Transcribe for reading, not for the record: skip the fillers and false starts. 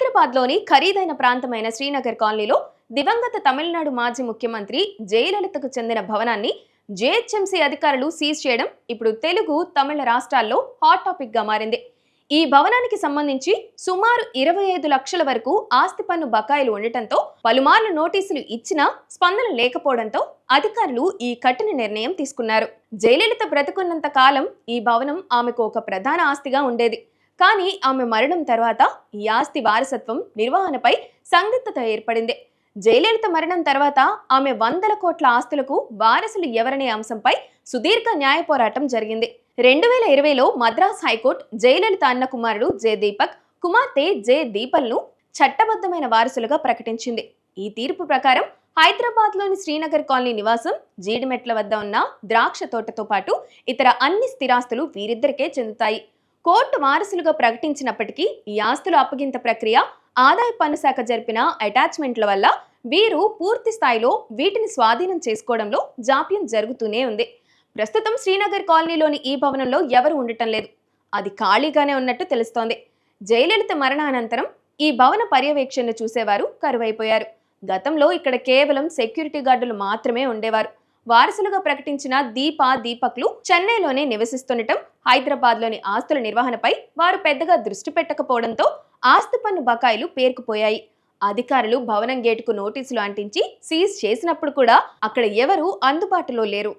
హైదరాబాద్లోని ఖరీదైన ప్రాంతమైన శ్రీనగర్ కాలనీలో దివంగత తమిళనాడు మాజీ ముఖ్యమంత్రి జయలలితకు చెందిన భవనాన్ని జేహెచ్ఎంసీ అధికారులు సీజ్ చేయడం ఇప్పుడు తెలుగు, తమిళ రాష్ట్రాల్లో హాట్ టాపిక్ గా మారింది. ఈ భవనానికి సంబంధించి సుమారు 25 లక్షల వరకు ఆస్తి పన్ను బకాయిలు ఉండటంతో పలుమార్లు నోటీసులు ఇచ్చినా స్పందన లేకపోవడంతో అధికారులు ఈ కఠిన నిర్ణయం తీసుకున్నారు. జయలలిత బ్రతుకున్నంత కాలం ఈ భవనం ఆమెకు ఒక ప్రధాన ఆస్తిగా ఉండేది. కానీ ఆమె మరణం తర్వాత ఈ ఆస్తి వారసత్వం నిర్వహణపై సందిగ్ధత ఏర్పడింది. జయలలిత మరణం తర్వాత ఆమె వందల కోట్ల ఆస్తులకు వారసులు ఎవరనే అంశంపై సుదీర్ఘ న్యాయ పోరాటం జరిగింది. 2020లో మద్రాస్ హైకోర్టు జయలలిత అన్న కుమారుడు జె దీపక్, కుమార్తె జె దీపల్ను చట్టబద్ధమైన వారసులుగా ప్రకటించింది. ఈ తీర్పు ప్రకారం హైదరాబాద్లోని శ్రీనగర్ కాలనీ నివాసం, జీడిమెట్ల వద్ద ఉన్న ద్రాక్ష తోటతో పాటు ఇతర అన్ని స్థిరాస్తులు వీరిద్దరికే చెందుతాయి. కోర్టు వారసులుగా ప్రకటించినప్పటికీ ఈ ఆస్తుల అప్పగింత ప్రక్రియ, ఆదాయ పన్ను శాఖ జరిపిన అటాచ్మెంట్ల వల్ల వీరు పూర్తి స్థాయిలో వీటిని స్వాధీనం చేసుకోవడంలో జాప్యం జరుగుతూనే ఉంది. ప్రస్తుతం శ్రీనగర్ కాలనీలోని ఈ భవనంలో ఎవరు ఉండటం లేదు. అది ఖాళీగానే ఉన్నట్టు తెలుస్తోంది. జయలలిత మరణానంతరం ఈ భవన పర్యవేక్షణను చూసేవారు కరువైపోయారు. గతంలో ఇక్కడ కేవలం సెక్యూరిటీ గార్డులు మాత్రమే ఉండేవారు. వారసులుగా ప్రకటించిన దీపక్లు చెన్నైలోనే నివసిస్తుండటం, హైదరాబాద్లోని ఆస్తుల నిర్వహణపై వారు పెద్దగా దృష్టి పెట్టకపోవడంతో ఆస్తి పన్ను బకాయిలు పేరుకుపోయాయి. అధికారులు భవనం గేటుకు నోటీసులు అంటించి సీజ్ చేసినప్పుడు కూడా అక్కడ ఎవరూ అందుబాటులో లేరు.